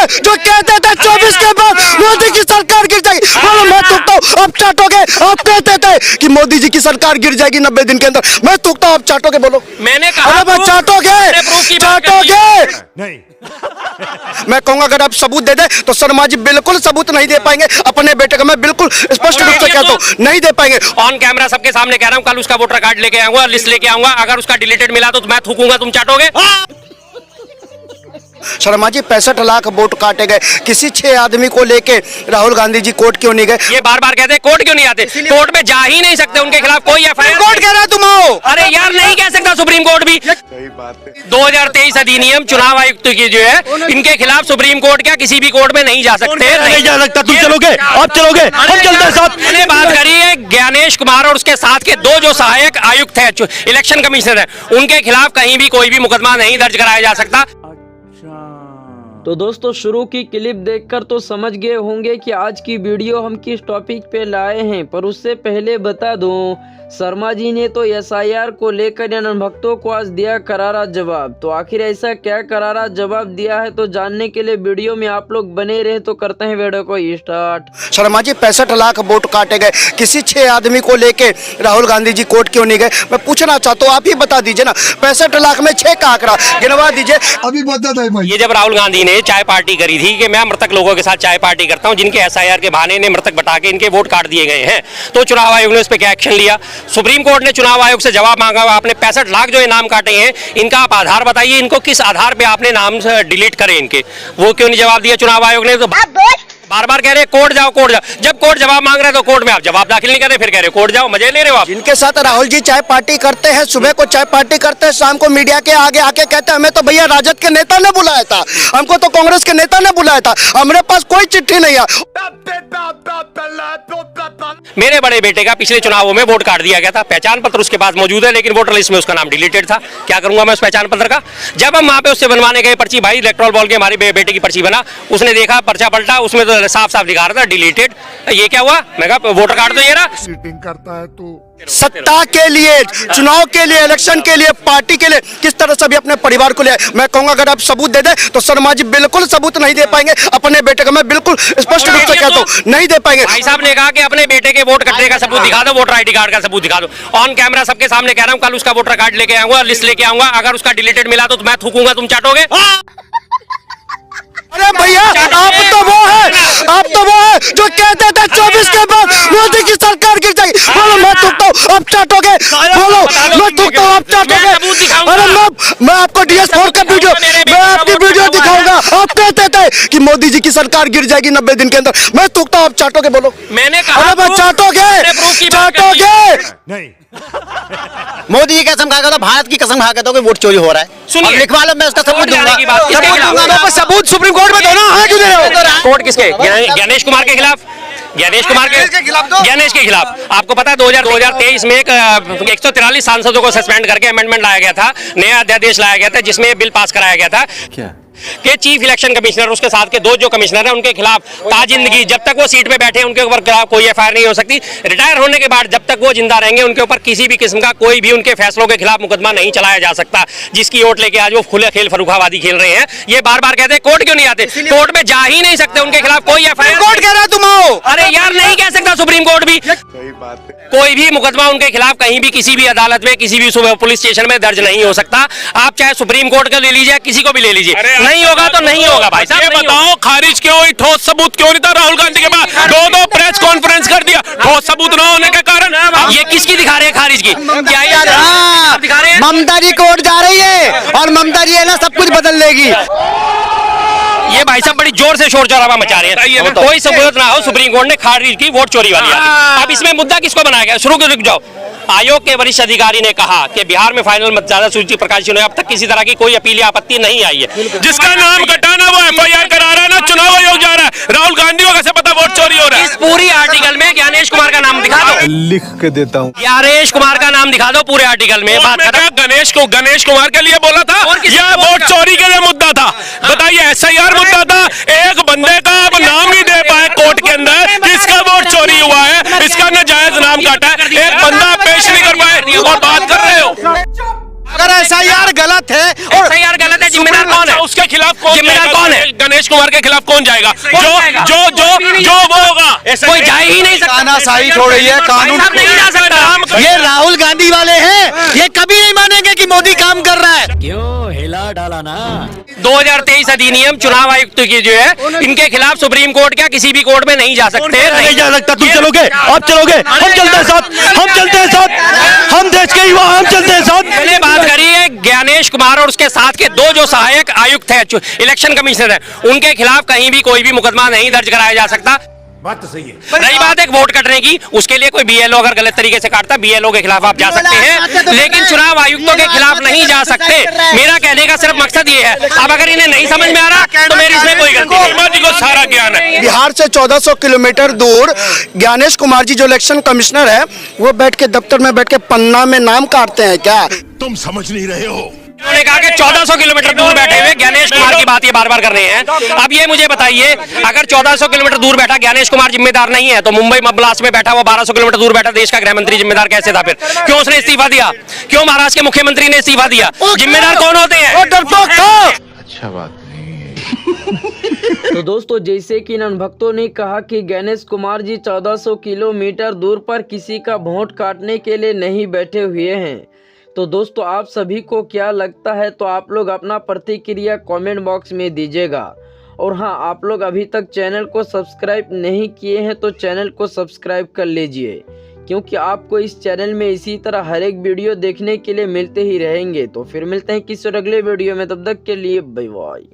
जो कहते थे 24 के बाद मोदी की सरकार गिर जाएगी, बोलो मैं थूकता हूँ आप चाटोगे। आप कहते थे कि मोदी जी की सरकार गिर जाएगी 90 दिन के अंदर, मैं थूकता हूँ आप चाटोगे। बोलो मैंने कहा चाटोगे नहीं। मैं कहूंगा अगर आप सबूत दे दे तो शर्मा जी बिल्कुल सबूत नहीं दे पाएंगे अपने बेटे का, मैं बिल्कुल स्पष्ट रूप से कहता हूँ नहीं दे पाएंगे। ऑन कैमरा सबके सामने कह रहा हूँ, कल उसका वोटर कार्ड लेके आऊंगा, लिस्ट लेके आऊंगा, अगर उसका डिलीटेड मिला तो मैं थूकूंगा, तुम चाटोगे। शर्मा जी 65 लाख वोट काटे गए, किसी 6 आदमी को लेके राहुल गांधी जी कोर्ट क्यों नहीं गए? ये बार बार कहते हैं कोर्ट क्यों नहीं आते, कोर्ट में जा ही नहीं सकते, उनके खिलाफ कोई एफआईआर। कोर्ट कह रहा है तुम आओ। अरे यार नहीं कह सकता सुप्रीम कोर्ट भी। सही बात है। 2023 अधिनियम चुनाव आयुक्त की जो है, इनके खिलाफ सुप्रीम कोर्ट क्या किसी भी कोर्ट में नहीं जा सकते। नहीं जा सकता। तुम चलोगे? आप चलोगे? हम चलते हैं साथ। मैंने बात करी है ज्ञानेश कुमार और उसके साथ के 2 जो सहायक आयुक्त है, इलेक्शन कमिश्नर है, उनके खिलाफ कहीं भी कोई भी मुकदमा नहीं दर्ज कराया जा सकता। तो दोस्तों शुरू की क्लिप देखकर तो समझ गए होंगे कि आज की वीडियो हम किस टॉपिक पे लाए हैं, पर उससे पहले बता दूं शर्मा जी ने तो एसआईआर को लेकर इन भक्तों को आज दिया करारा जवाब। तो आखिर ऐसा क्या करारा जवाब दिया है, तो जानने के लिए वीडियो में आप लोग बने रहे। तो करते हैं वीडियो को स्टार्ट। शर्मा जी 65 लाख वोट काटे गए, किसी 6 आदमी को लेके राहुल गांधी जी कोर्ट क्यों नहीं गए? मैं पूछना चाहता हूँ, आप ही बता दीजिए ना। 65 लाख में 6 का आंकड़ा गिनवा दीजिए। अभी बता भाई। ये जब राहुल गांधी ने चाय पार्टी करी थी कि मैं मृतक लोगों के साथ चाय पार्टी करता हूं, जिनके एसआईआर के बहाने ने मृतक बता के इनके वोट काट दिए गए हैं, तो चुनाव आयोग ने इस पे क्या एक्शन लिया? सुप्रीम कोर्ट ने चुनाव आयोग से जवाब मांगा, आपने 65 लाख जो इनाम काटे हैं, इनका आप आधार बताइए, इनको किस आधार पे आपने नाम डिलीट करे इनके, वो क्यों नहीं जवाब दिया चुनाव आयोग ने? तो बार बार कह रहे कोर्ट जाओ कोर्ट जाओ, जब कोर्ट जवाब मांग रहे तो कोर्ट में आप जवाब दाखिल नहीं कर रहे, फिर कह रहे कोर्ट जाओ, मजे ले रहे हो आप। जिनके साथ राहुल जी चाय पार्टी करते हैं, सुबह को चाय पार्टी करते हैं, शाम को मीडिया के आगे आके कहते हैं हमें तो भैया राजद के नेता ने बुलाया था, हमको तो कांग्रेस के नेता ने बुलाया था, हमारे पास कोई चिट्ठी नहीं है। मेरे बड़े बेटे का पिछले चुनावों में वोट काट दिया गया था, पहचान पत्र उसके पास मौजूद है, लेकिन वोटर लिस्ट में उसका नाम डिलीटेड था। क्या करूंगा मैं उस पहचान पत्र का? जब हम वहां पे उससे बनवाने गए पर्ची, भाई इलेक्ट्रॉल बॉल के हमारे बेटे की पर्ची बना, उसने देखा पर्चा पलटा, उसमें तो साफ साफ दिखा रहा था डिलीटेड। ये क्या हुआ? मैं कहा वोटर कार्ड तो ये रहा। सीटिंग करता है तो सत्ता के लिए, चुनाव के लिए, इलेक्शन के लिए, पार्टी के लिए किस तरह से भी अपने परिवार को ले। मैं कहूंगा अगर आप सबूत दे दे तो शर्मा जी बिल्कुल सबूत नहीं दे पाएंगे अपने बेटे का, मैं बिल्कुल स्पष्ट रूप से कहता हूँ नहीं दे पाएंगे। भाई साहब ने कहा कि अपने बेटे के वोट कटने का सबूत दिखा दो, वोटर आईडी कार्ड का सबूत दिखा दो। ऑन कैमरा सबके सामने कह रहा हूँ, कल उसका वोटर कार्ड लेके आऊंगा, लिस्ट लेके आऊंगा, अगर उसका डिलीटेड मिला तो मैं थूकूंगा, तुम चाटोगे। अरे भैया आप तो वो है जो कहते थे 24 के बाद मोदी की सरकार गिर जाएगी, बोलो मैं थूकता हूँ आप चाटोगे। बोलो मैं थूकता हूँ आप चाटोगे। अरे मैं आपको DS4 का वीडियो, मैं आपकी वीडियो दिखाऊंगा। आप कहते थे कि मोदी जी की सरकार गिर जाएगी 90 दिन के अंदर, मैं थूकता हूँ आप चाटोगे। बोलो मैंने कहा चाटोगे नहीं। मोदी की कसम खा के तो भारत की कसम खा के तो वोट चोरी हो रहा है। सुनिए, लिखवा लो, मैं उसका सबूत दूंगा। सबूत सुप्रीम कोर्ट में दो ना। हाँ क्यों दे रहे हो? कोर्ट किसके? ज्ञानेश कुमार के खिलाफ। ज्ञानेश के खिलाफ आपको पता है 2023 में 143 सांसदों को सस्पेंड करके अमेंडमेंट लाया गया था, नया अध्यादेश लाया गया था, जिसमें बिल पास कराया गया था क्या कि चीफ इलेक्शन कमिश्नर उसके साथ के 2 जो कमिश्नर हैं उनके खिलाफ ताजिंदगी जब तक वो सीट पे बैठे उनके ऊपर कोई एफआईआर नहीं हो सकती। रिटायर होने के बाद जब तक वो जिंदा रहेंगे उनके ऊपर किसी भी किस्म का कोई भी उनके फैसलों के खिलाफ मुकदमा नहीं चलाया जा सकता। जिसकी वोट लेके आज वो खुले खेल फरुखाबादी खेल रहे हैं, ये बार बार कहते हैं कोर्ट क्यों नहीं आते, कोर्ट में जा ही नहीं सकते, उनके खिलाफ कोई एफआईआर। कोर्ट कह रहा है तुम आओ। अरे यार नहीं कह सकता सुप्रीम कोर्ट भी। सही बात है। कोई भी मुकदमा उनके खिलाफ कहीं भी किसी भी अदालत में किसी भी पुलिस स्टेशन में दर्ज नहीं हो सकता। आप चाहे सुप्रीम कोर्ट का ले लीजिए, किसी को भी ले लीजिए, नहीं होगा तो नहीं होगा। भाई साहब ये बताओ खारिज क्यों हुई? ठोस सबूत क्यों नहीं था राहुल गांधी के पास? 2 प्रेस कॉन्फ्रेंस कर दिया, ठोस सबूत न होने के कारण। ये किसकी दिखा रहे हैं खारिज की? क्या दिखा रहे हैं? ममता जी कोर्ट जा रही है और ममता जी है ना सब कुछ बदल लेगी। ये भाई साहब बड़ी जोर से शोर शराबा मचा रहे हैं। कोई सबूत ना हो, सुप्रीम कोर्ट ने खारिज की वोट चोरी वाली। अब इसमें मुद्दा किसको बनाया गया? शुरू रुक जाओ। आयोग के वरिष्ठ अधिकारी ने कहा कि बिहार में फाइनल मतदाता सूची प्रकाशित होने अब तक किसी तरह की कोई अपील या आपत्ति नहीं आई है। जिसका नाम कटाना वो एफआईआर करा रहा है ना, चुनाव आयोग जा रहा है। राहुल गांधी को कैसे पता वोट चोरी हो रहा है? इस पूरी आर्टिकल में ज्ञानेश कुमार का नाम दिखा दो, लिख के देता हूँ। ज्ञानेश कुमार का नाम दिखा दो पूरे आर्टिकल में। बात गणेश कुमार के लिए बोला था या वोट चोरी के लिए मुद्दा था? बताइए, एसआईआर मुद्दा था। एक बंदे का आप नाम ही दे पाए कोर्ट के अंदर जिसका वोट चोरी हुआ है, इसका नाजायज नाम काटा है, एक बंदा पेश नहीं कर पाए और बात कर रहे हो। अगर एसआईआर गलत है और एसआईआर गलत है, जिम्मेदार कौन है? उसके खिलाफ कौन जिम्मेदार कौन है? गणेश कुमार के खिलाफ कौन जाएगा? जो वो होगा कोई जा ही नहीं सकता। तानाशाही छोड़िए, कानून नहीं जा सकता। ये राहुल गांधी वाले हैं, ये कभी नहीं मानेंगे कि मोदी काम कर रहा है। 2023 अधिनियम चुनाव आयुक्त की जो है, इनके खिलाफ सुप्रीम कोर्ट क्या किसी भी कोर्ट में नहीं जा सकते। नहीं जा सकता। तुम चलोगे, आप चलोगे, हम चलते हैं साथ, हम चलते हैं साथ, हम देश के युवा, हम चलते हैं साथ। मैंने बात करी है ज्ञानेश कुमार और उसके साथ के दो जो सहायक आयुक्त है, इलेक्शन कमिश्नर है, उनके खिलाफ कहीं भी कोई भी मुकदमा नहीं दर्ज कराया जा सकता। बात तो सही है। रही बात एक वोट कटने की, उसके लिए कोई बीएलओ अगर गलत तरीके से काटता, बीएलओ के खिलाफ आप जा सकते हैं, लेकिन चुनाव आयुक्तों के खिलाफ नहीं जा सकते। मेरा कहने का सिर्फ मकसद ये है, अब अगर इन्हें नहीं समझ में आ रहा तो मेरी इसमें कोई गलती नहीं। वर्मा जी को सारा ज्ञान है। बिहार से 1400 किलोमीटर दूर ज्ञानेश कुमार जी जो इलेक्शन कमिश्नर है, वो बैठ के दफ्तर में बैठ के पन्ना में नाम काटते हैं क्या? तुम समझ नहीं रहे हो। उन्होंने कहा कि 1400 किलोमीटर दूर बैठे हुए ज्ञानेश कुमार की बात ये बार बार कर रहे हैं। अब ये मुझे बताइए, अगर 1400 किलोमीटर दूर बैठा ज्ञानेश कुमार जिम्मेदार नहीं है, तो मुंबई ब्लास्ट में बैठा हुआ 1200 किलोमीटर दूर बैठा देश का गृह मंत्री जिम्मेदार कैसे था? फिर क्यों उसने इस्तीफा दिया? क्यों महाराष्ट्र के मुख्यमंत्री ने इस्तीफा दिया? जिम्मेदार कौन होते हैं? डरपोक था। अच्छा बात नहीं है। तो दोस्तों, जैसे कि इन अनुभक्तों ने कहा कि गणेश कुमार जी 1400 किलोमीटर दूर पर किसी का वोट काटने के लिए नहीं बैठे हुए हैं। तो दोस्तों, आप सभी को क्या लगता है? तो आप लोग अपना प्रतिक्रिया कमेंट बॉक्स में दीजिएगा। और हाँ, आप लोग अभी तक चैनल को सब्सक्राइब नहीं किए हैं तो चैनल को सब्सक्राइब कर लीजिए, क्योंकि आपको इस चैनल में इसी तरह हर एक वीडियो देखने के लिए मिलते ही रहेंगे। तो फिर मिलते हैं किसी और अगले वीडियो में, तब तक के लिए बाय बाय।